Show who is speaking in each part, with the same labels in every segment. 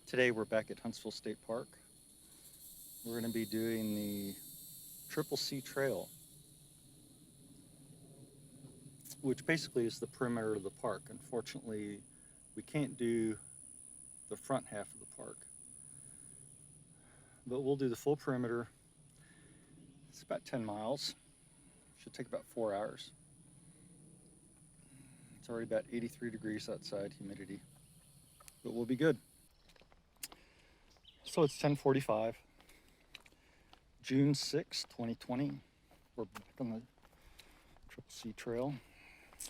Speaker 1: Today we're back at Huntsville State Park. We're going to be doing the Triple C Trail, which basically is the perimeter of the park. Unfortunately, we can't do the front half of the park, but we'll do the full perimeter. It's about 10 miles. Should take about 4 hours. It's already about 83 degrees outside, humidity, but we'll be good. So it's 10:45, June 6, 2020. We're back on the Triple C Trail.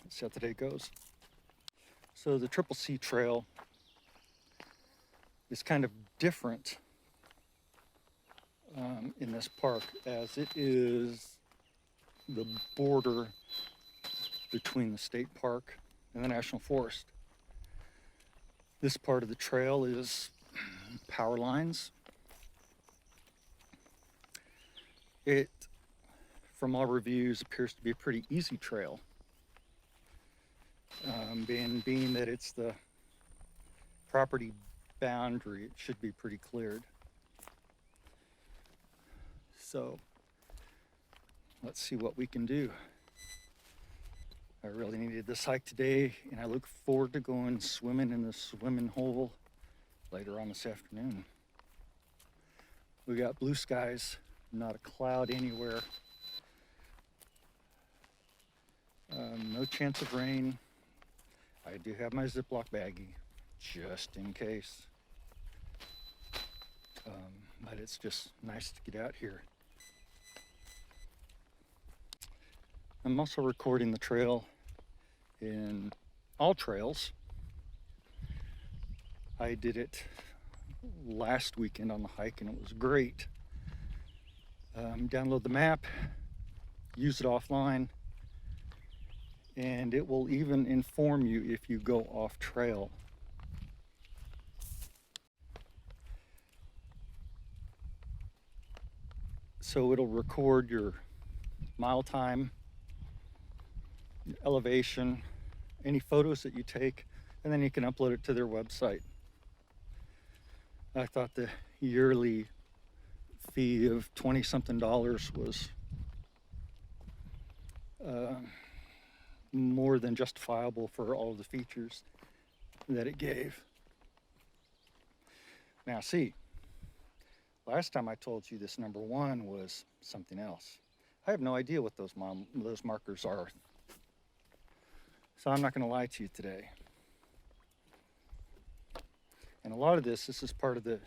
Speaker 1: Let's see how today goes. So the Triple C Trail is kind of different in this park, as it is the border between the state park and the national forest. This part of the trail is power lines. It, from all reviews, appears to be a pretty easy trail, being that it's the property boundary. It should be pretty cleared. So let's see what we can do. I really needed this hike today, and I look forward to going swimming in the swimming hole later on this afternoon. We got blue skies, not a cloud anywhere. No chance of rain. I do have my Ziploc baggie, just in case. But it's just nice to get out here. I'm also recording the trail in All Trails. I did it last weekend on the hike and it was great. Download the map, use it offline, and it will even inform you if you go off trail. So it'll record your mile time, your elevation, any photos that you take, and then you can upload it to their website. I thought the yearly fee of $20-something was more than justifiable for all of the features that it gave. Now see, last time I told you this number 1 was something else. I have no idea what those markers are. So I'm not going to lie to you today. And a lot of this is part of the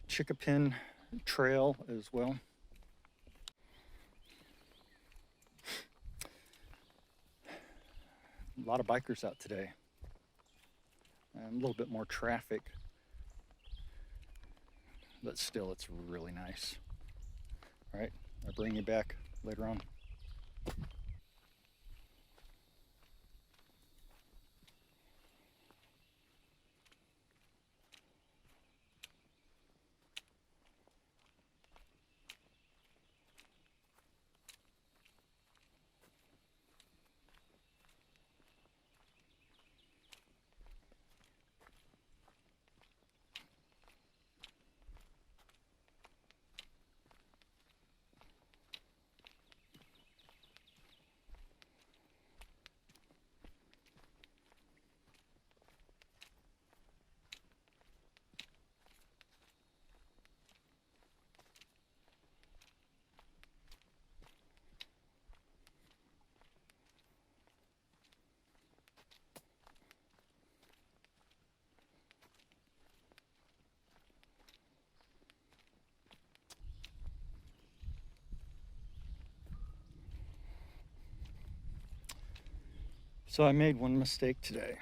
Speaker 1: Chinquapin Trail as well. A lot of bikers out today. A little bit more traffic. But still, it's really nice. All right, I'll bring you back later on. So I made one mistake today.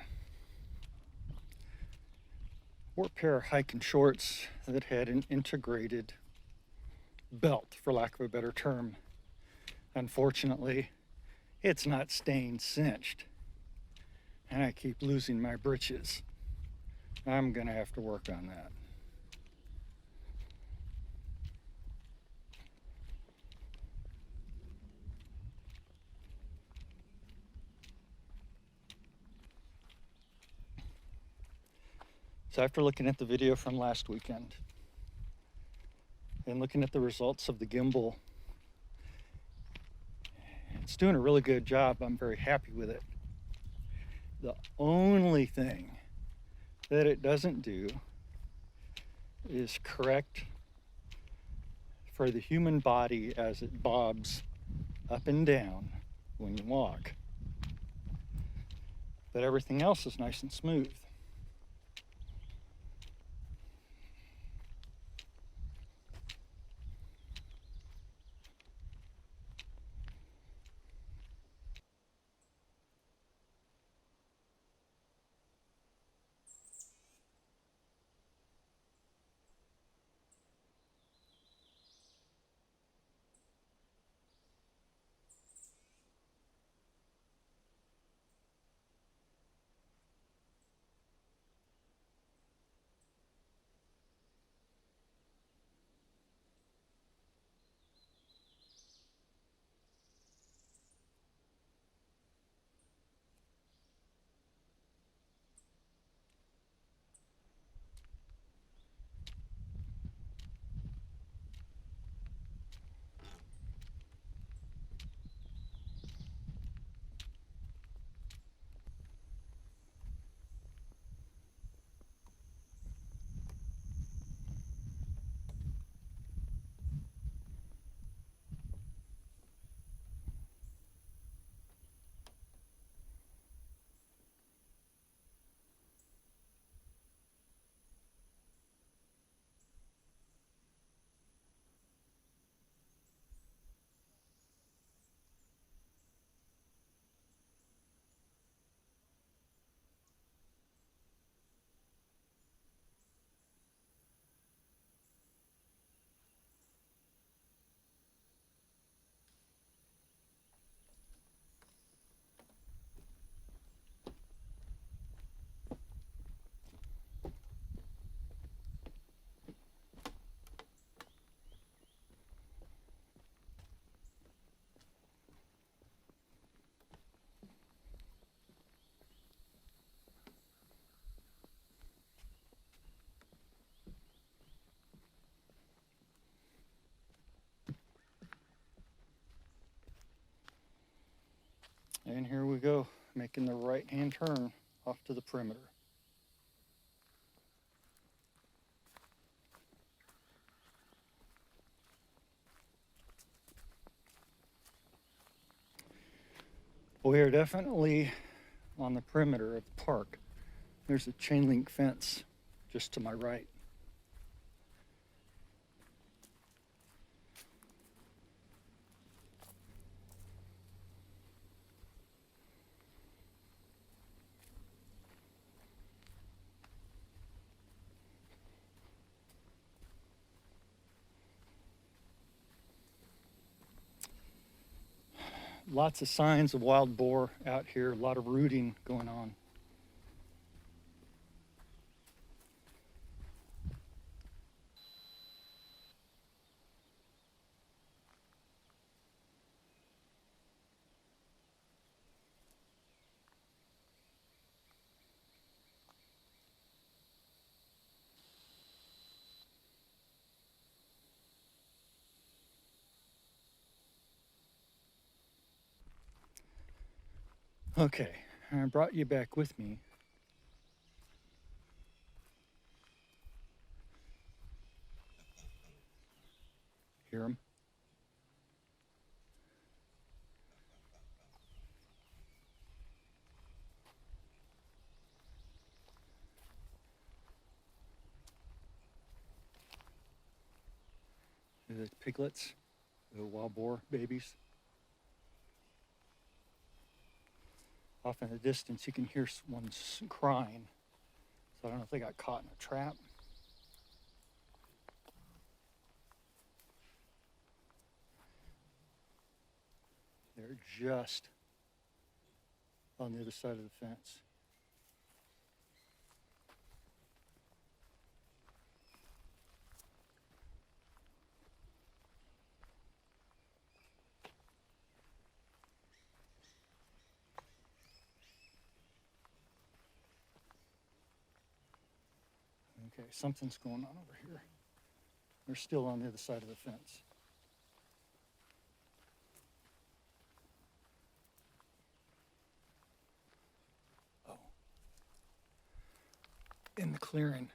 Speaker 1: Wore a pair of hiking shorts that had an integrated belt, for lack of a better term. Unfortunately, it's not staying cinched, and I keep losing my britches. I'm gonna have to work on that. So after looking at the video from last weekend and looking at the results of the gimbal, it's doing a really good job. I'm very happy with it. The only thing that it doesn't do is correct for the human body as it bobs up and down when you walk. But everything else is nice and smooth. And here we go, making the right-hand turn off to the perimeter. We are definitely on the perimeter of the park. There's a chain link fence just to my right. Lots of signs of wild boar out here, a lot of rooting going on. Okay, I brought you back with me. Hear them? The piglets, the wild boar babies. Off in the distance, you can hear one crying. So I don't know if they got caught in a trap. They're just on the other side of the fence. Okay, something's going on over here. They're still on the other side of the fence. Oh. In the clearing.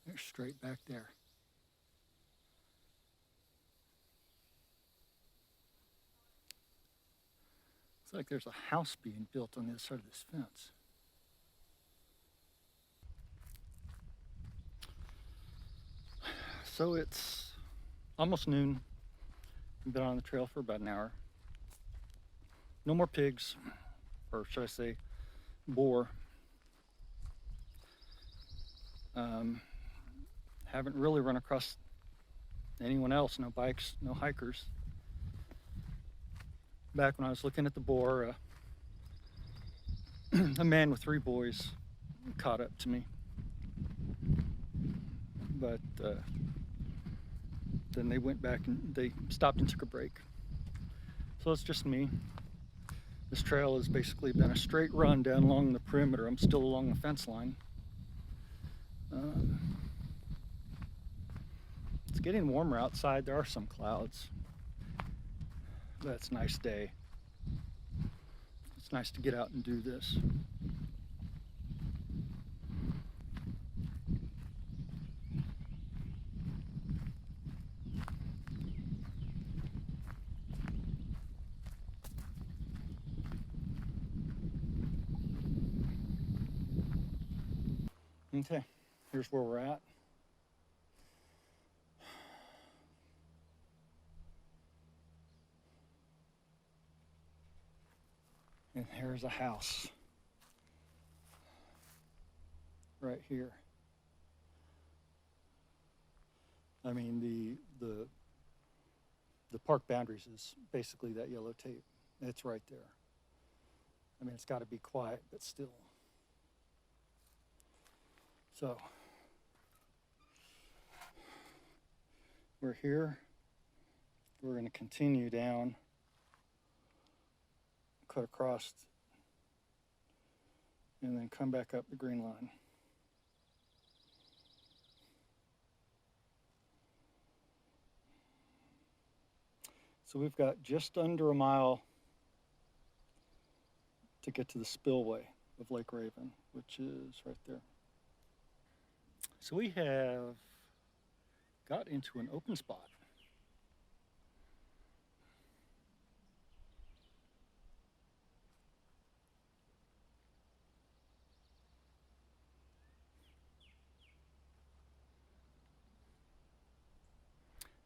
Speaker 1: They're straight back there. Looks like there's a house being built on the other side of this fence. So it's almost noon. We've been on the trail for about an hour. No more pigs, or should I say boar. Haven't really run across anyone else, no bikes, no hikers. Back when I was looking at the boar, a man with 3 boys caught up to me. But then they went back and they stopped and took a break. So it's just me. This trail has basically been a straight run down along the perimeter. I'm still along the fence line. It's getting warmer outside. There are some clouds. But it's a nice day. It's nice to get out and do this. Okay, here's where we're at. And here's a house right here. I mean, the park boundaries is basically that yellow tape. It's right there. I mean, it's got to be quiet, but still. So we're here. We're going to continue down, cut across, and then come back up the green line. So we've got just under a mile to get to the spillway of Lake Raven, which is right there. So we have got into an open spot.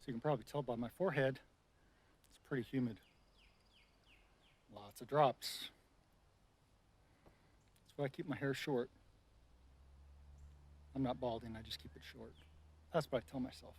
Speaker 1: So you can probably tell by my forehead, it's pretty humid. Lots of drops. That's why I keep my hair short. I'm not balding, I just keep it short. That's what I tell myself.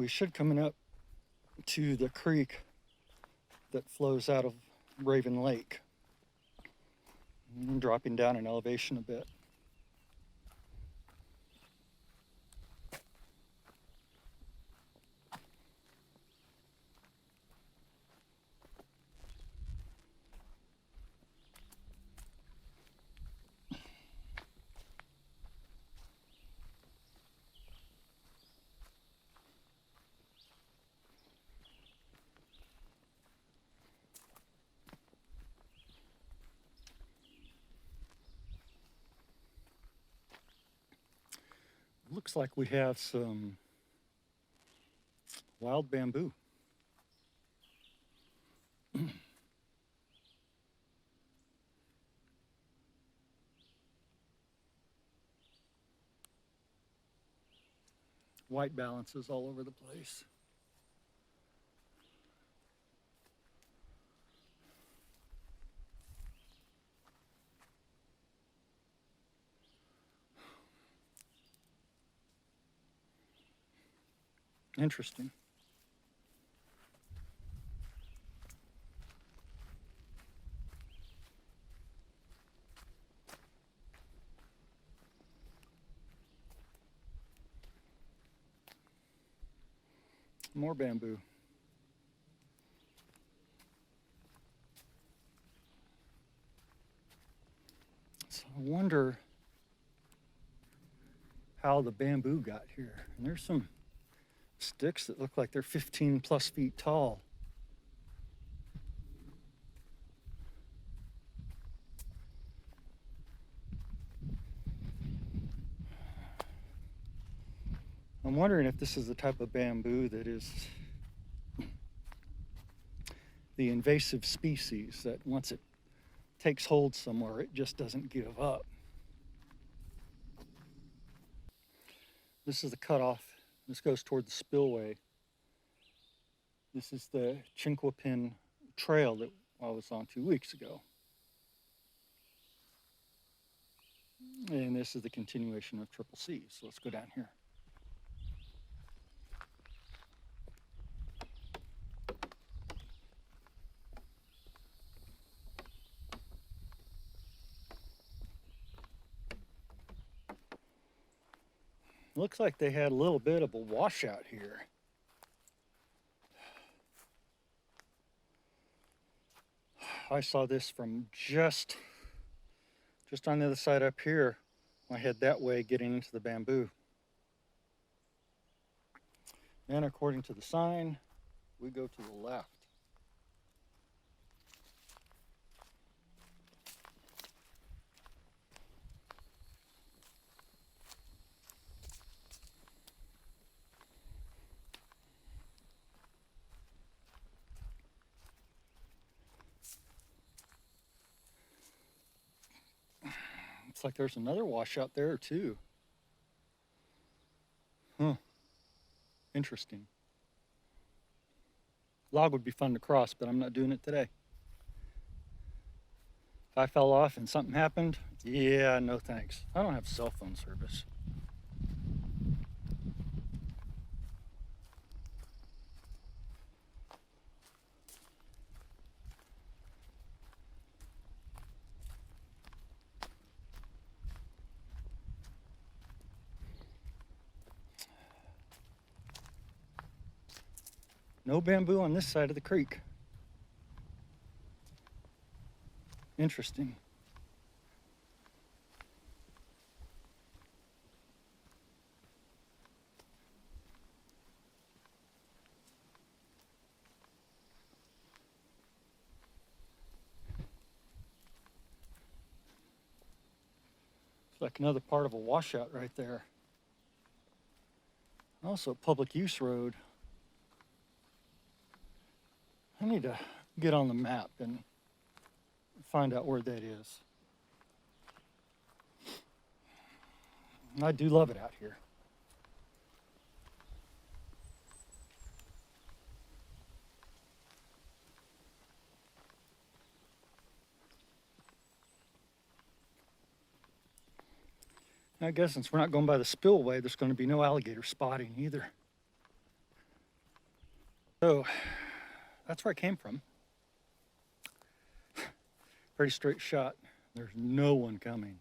Speaker 1: we should coming up to the creek that flows out of Raven Lake, dropping down in elevation a bit. Looks like we have some wild bamboo. White balances all over the place. Interesting. More bamboo. So I wonder how the bamboo got here. And there's some sticks that look like they're 15 plus feet tall. I'm wondering if this is the type of bamboo that is the invasive species that once it takes hold somewhere, it just doesn't give up. This is the cutoff. This goes toward the spillway. This is the Chinquapin Trail that I was on 2 weeks ago. And this is the continuation of Triple C. So let's go down here. Looks like they had a little bit of a washout here. I saw this from just on the other side up here. I head that way getting into the bamboo. And according to the sign, we go to the left. Looks like there's another washout there too. Huh. Interesting. Log would be fun to cross, but I'm not doing it today. If I fell off and something happened, yeah, no thanks. I don't have cell phone service. No bamboo on this side of the creek. Interesting. It's like another part of a washout right there. Also a public use road. I need to get on the map and find out where that is. I do love it out here. I guess since we're not going by the spillway, there's going to be no alligator spotting either. So that's where I came from. Pretty straight shot. There's no one coming.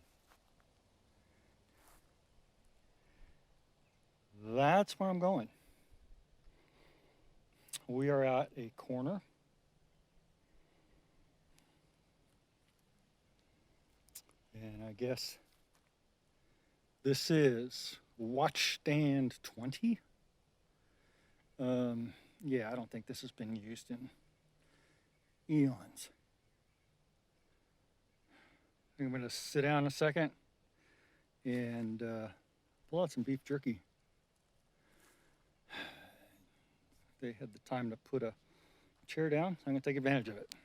Speaker 1: That's where I'm going. We are at a corner. And I guess this is Watchstand 20. Yeah, I don't think this has been used in eons. I'm going to sit down a second and pull out some beef jerky. They had the time to put a chair down, so I'm going to take advantage of it.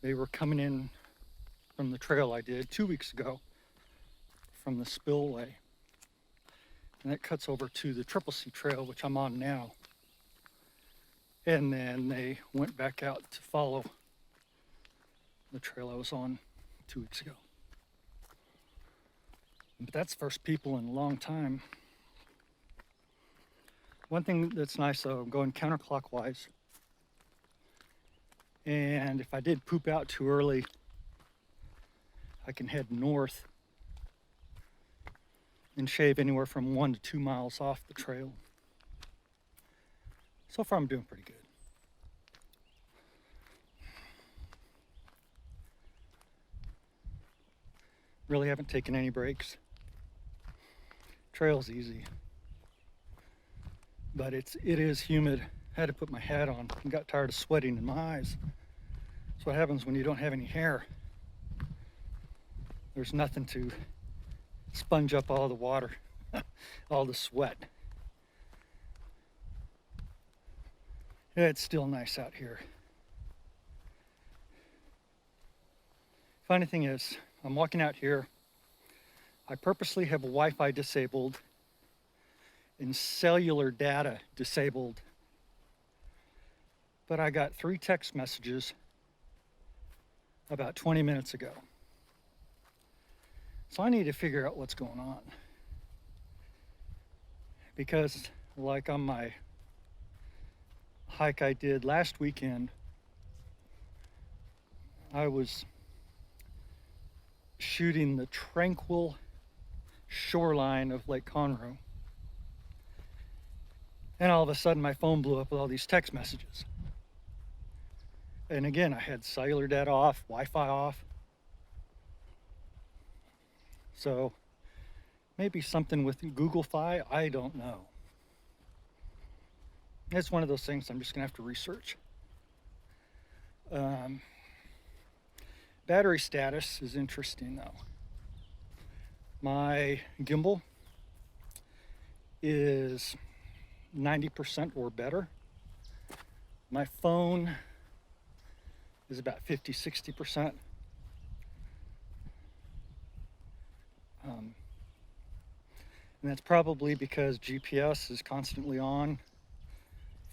Speaker 1: They were coming in from the trail I did 2 weeks ago from the spillway. And that cuts over to the Triple C Trail, which I'm on now. And then they went back out to follow the trail I was on 2 weeks ago. But that's the first people in a long time. One thing that's nice though, I'm going counterclockwise. And if I did poop out too early, I can head north and shave anywhere from 1 to 2 miles off the trail. So far I'm doing pretty good. Really haven't taken any breaks. Trail's easy, but it is humid. I had to put my hat on and got tired of sweating in my eyes. That's what happens when you don't have any hair. There's nothing to sponge up all the water, all the sweat. Yeah, it's still nice out here. Funny thing is, I'm walking out here. I purposely have Wi-Fi disabled and cellular data disabled. But I got 3 text messages about 20 minutes ago. So I need to figure out what's going on. Because like on my hike I did last weekend, I was shooting the tranquil shoreline of Lake Conroe. And all of a sudden my phone blew up with all these text messages. And again, I had cellular data off, Wi-Fi off. So maybe something with Google Fi, I don't know. It's one of those things I'm just gonna have to research. Battery status is interesting though. My gimbal is 90% or better. My phone is about 50-60%. And that's probably because GPS is constantly on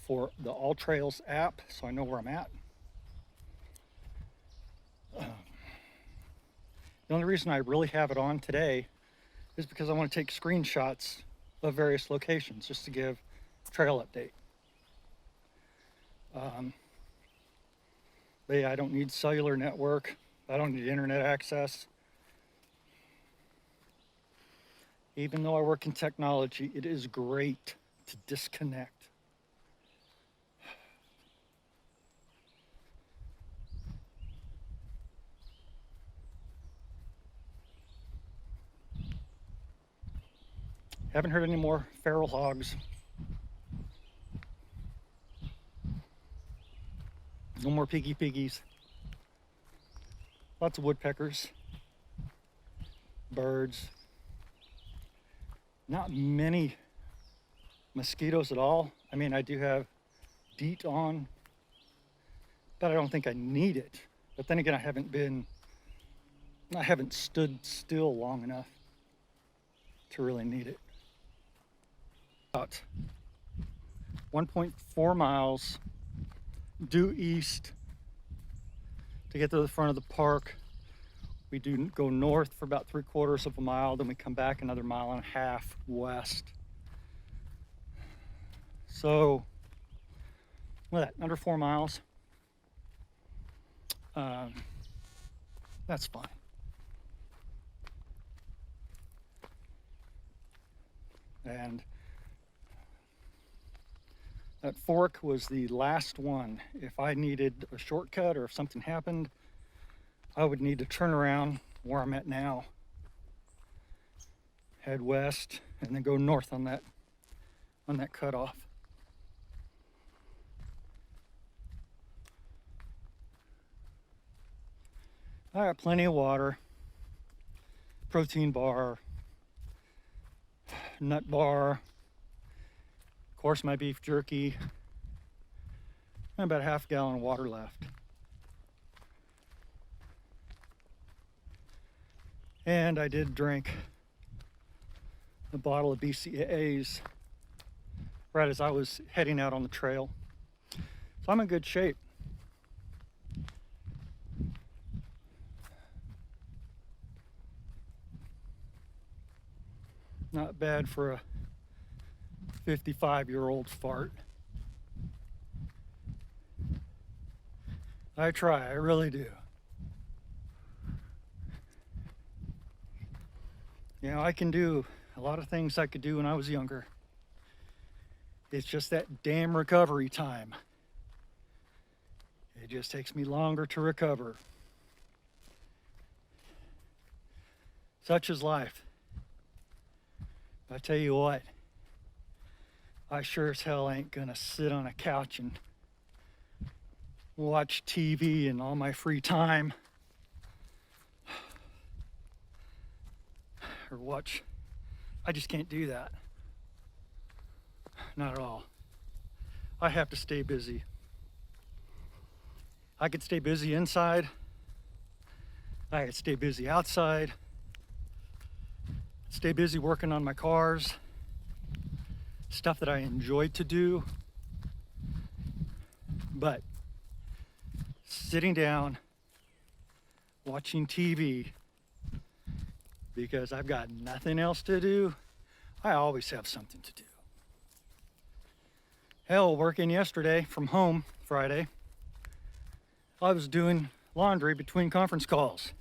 Speaker 1: for the All Trails app, so I know where I'm at. The only reason I really have it on today is because I want to take screenshots of various locations just to give trail update. But yeah, I don't need cellular network. I don't need internet access. Even though I work in technology, it is great to disconnect. Haven't heard any more feral hogs. No more piggies. Lots of woodpeckers, birds. Not many mosquitoes at all. I mean, I do have DEET on, but I don't think I need it. But then again, I haven't stood still long enough to really need it. About 1.4 miles due east to get to the front of the park. We do go north for about 3/4 of a mile, then we come back another 1.5 miles west. So, what, under 4 miles? That's fine. And that fork was the last one. If I needed a shortcut or if something happened, I would need to turn around where I'm at now, head west, and then go north on that cutoff. I got plenty of water, protein bar, nut bar, of course my beef jerky, and about 1/2 gallon of water left. And I did drink a bottle of BCAAs right as I was heading out on the trail. So I'm in good shape. Not bad for a 55-year-old fart. I try, I really do. You know, I can do a lot of things I could do when I was younger. It's just that damn recovery time. It just takes me longer to recover. Such is life. I tell you what, I sure as hell ain't gonna sit on a couch and watch TV in all my free time. Or watch. I just can't do that. Not at all. I have to stay busy. I could stay busy inside. I could stay busy outside. Stay busy working on my cars. Stuff that I enjoy to do. But sitting down, watching TV, because I've got nothing else to do, I always have something to do. Hell, working yesterday from home, Friday, I was doing laundry between conference calls.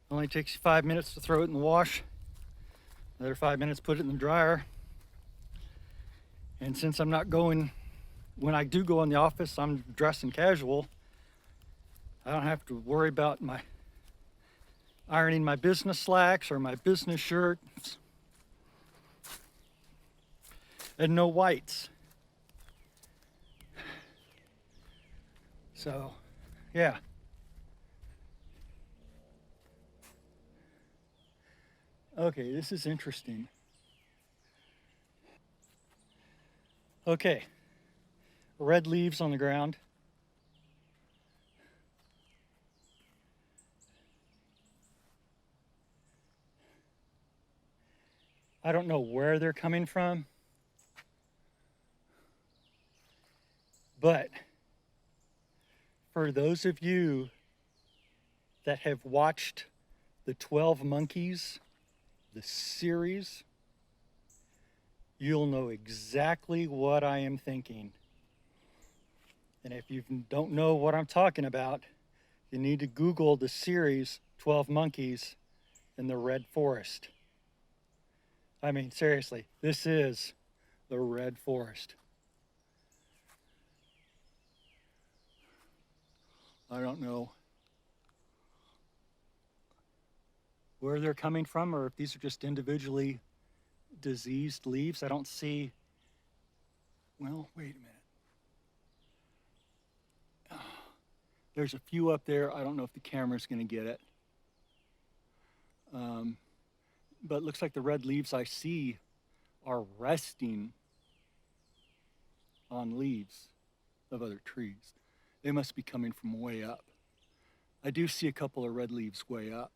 Speaker 1: It only takes you 5 minutes to throw it in the wash, another 5 minutes, put it in the dryer. And since I'm not going, when I do go in the office, I'm dressing casual. I don't have to worry about ironing my business slacks or my business shirts. And no whites. So, yeah. Okay, this is interesting. Okay, red leaves on the ground. I don't know where they're coming from, but for those of you that have watched the 12 Monkeys, the series, you'll know exactly what I am thinking. And if you don't know what I'm talking about, you need to Google the series 12 Monkeys in the Red Forest. I mean, seriously, this is the Red Forest. I don't know where they're coming from or if these are just individually diseased leaves. I don't see, well, wait a minute. There's a few up there. I don't know if the camera's going to get it. But it looks like the red leaves I see are resting on leaves of other trees. They must be coming from way up. I do see a couple of red leaves way up.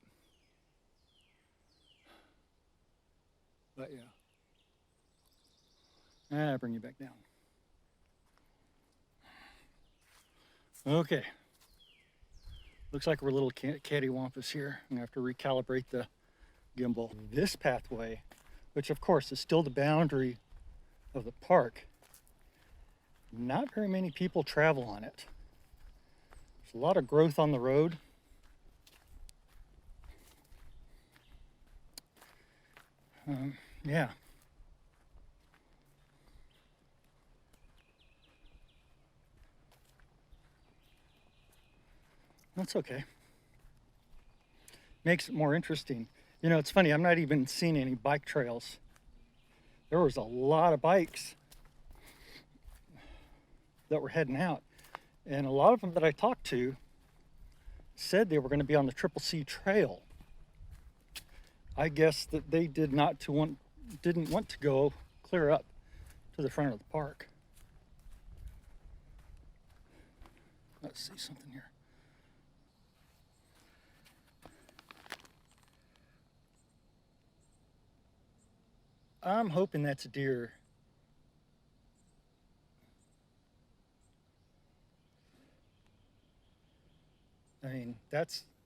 Speaker 1: But yeah. And I bring you back down. Okay. Looks like we're a little cattywampus here. I'm gonna have to recalibrate the gimbal. This pathway, which of course is still the boundary of the park, not very many people travel on it. There's a lot of growth on the road. Yeah. That's okay. Makes it more interesting. You know, it's funny, I'm not even seeing any bike trails. There was a lot of bikes that were heading out. And a lot of them that I talked to said they were going to be on the Triple C Trail. I guess that they didn't want to go clear up to the front of the park. Let's see something here. I'm hoping that's a deer. I mean,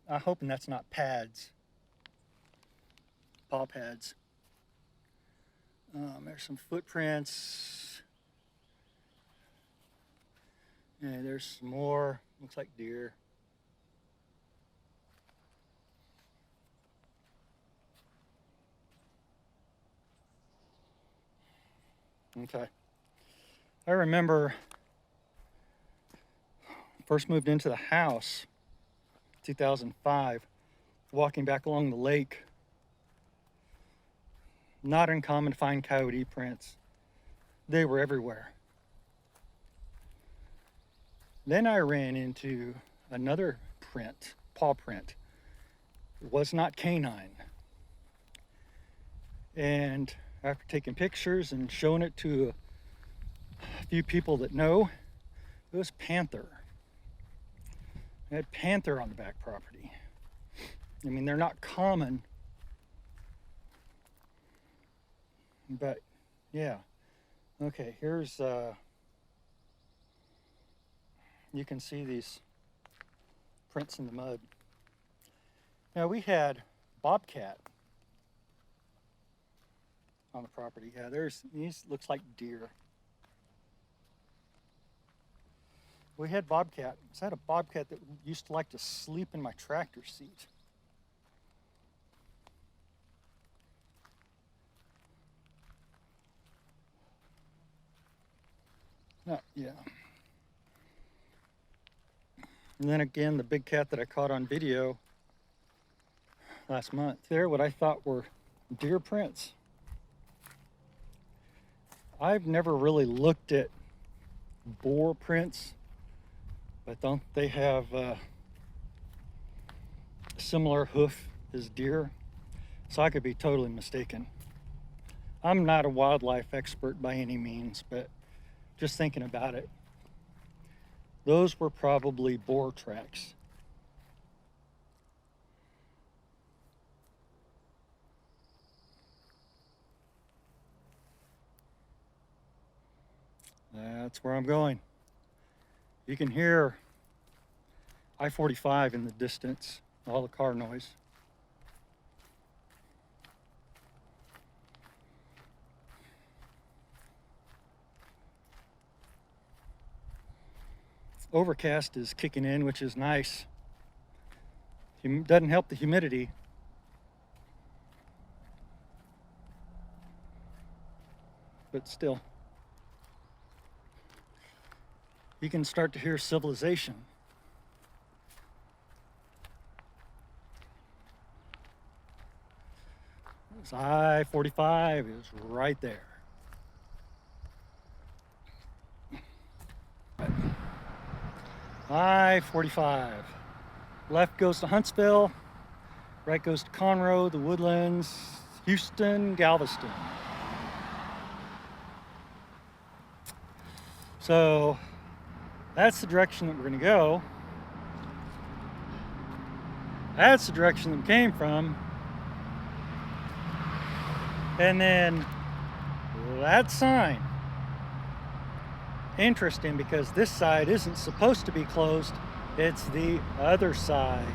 Speaker 1: I'm hoping that's not pads, paw pads. There's some footprints. Yeah, there's some more. Looks like deer. Okay. I remember first moved into the house, 2005, walking back along the lake. Not uncommon to find coyote prints. They were everywhere. Then I ran into another print, paw print. It was not canine. And after taking pictures and showing it to a few people that know, it was panther. It had panther on the back property. I mean, they're not common, but yeah. Okay, here's, you can see these prints in the mud. Now we had bobcat on the property. Yeah, these looks like deer. We had bobcat. I had a bobcat that used to like to sleep in my tractor seat. Yeah. And then again, the big cat that I caught on video last month. There, what I thought were deer prints. I've never really looked at boar prints, but don't they have a similar hoof as deer? So I could be totally mistaken. I'm not a wildlife expert by any means, but just thinking about it, those were probably boar tracks. That's where I'm going. You can hear I-45 in the distance, all the car noise. Overcast is kicking in, which is nice. Doesn't help the humidity. But still, you can start to hear civilization. This I-45 is right there. I-45. Left goes to Huntsville, right goes to Conroe, the Woodlands, Houston, Galveston. So that's the direction that we're going to go. That's the direction that we came from. And then that sign. Interesting, because this side isn't supposed to be closed. It's the other side.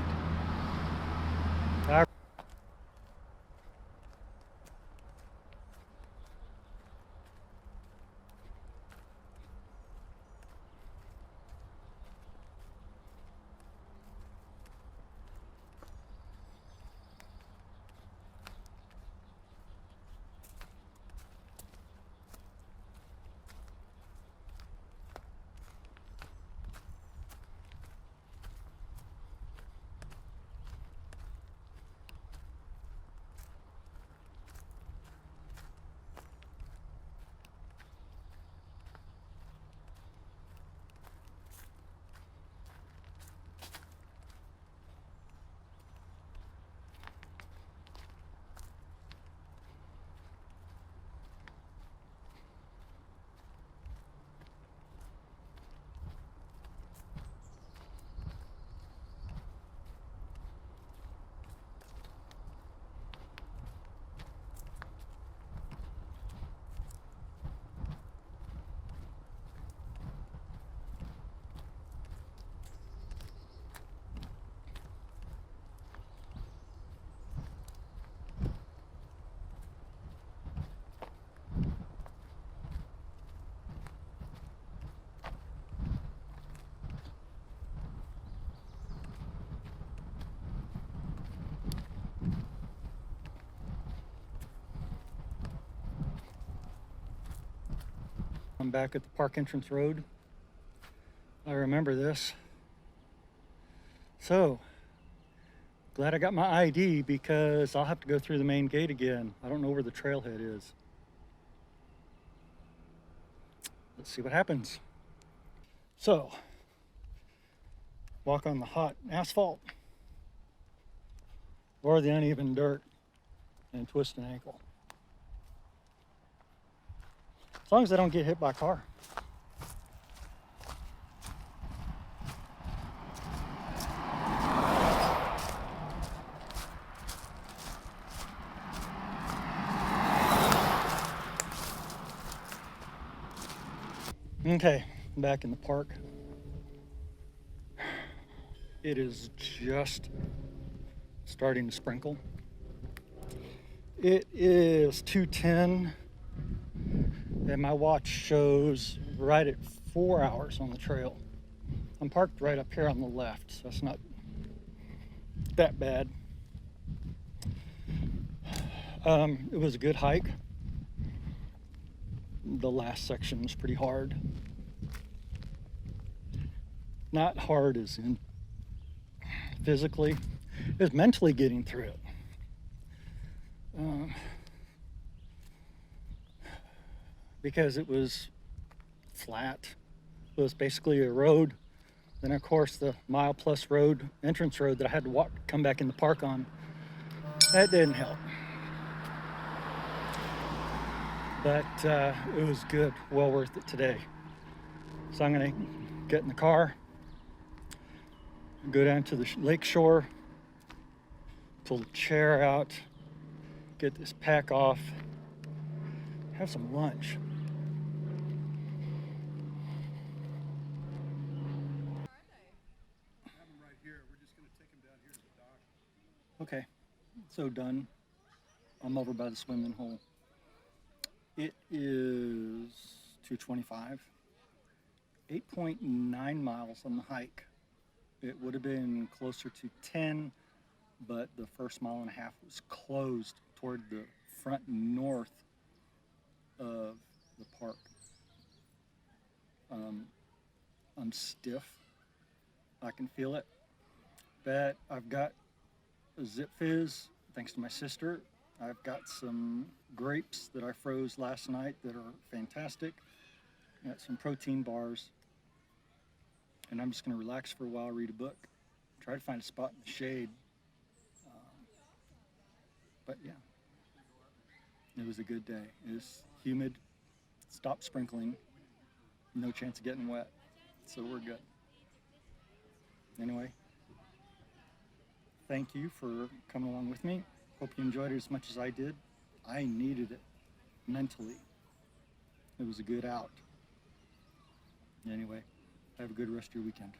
Speaker 1: I'm back at the park entrance road. I remember this. So, glad I got my ID, because I'll have to go through the main gate again. I don't know where the trailhead is. Let's see what happens. So, walk on the hot asphalt or the uneven dirt and twist an ankle. As long as I don't get hit by a car. Okay, I'm back in the park. It is just starting to sprinkle. It is 2:10. And my watch shows right at 4 hours on the trail. I'm parked right up here on the left, so it's not that bad. It was a good hike. The last section was pretty hard. Not hard as in physically, it was mentally getting through it. Because it was flat. It was basically a road Then of course the mile-plus road, entrance road that I had to walk, come back in the park on, that didn't help. But it was good, well worth it today. So I'm gonna get in the car, go down to the lake shore, pull the chair out, get this pack off, have some lunch. Okay, so done. I'm over by the swimming hole. It is 2:25, 8.9 miles on the hike. It would have been closer to 10, but the first mile and a half was closed toward the front north of the park. I'm stiff. I can feel it. But I've got a Zip Fizz, thanks to my sister. I've got some grapes that I froze last night that are fantastic. I got some protein bars. And I'm just going to relax for a while, read a book. Try to find a spot in the shade. But yeah, it was a good day. It was humid, stopped sprinkling, no chance of getting wet. So we're good. Anyway, thank you for coming along with me. Hope you enjoyed it as much as I did. I needed it mentally. It was a good out. Anyway, have a good rest of your weekend.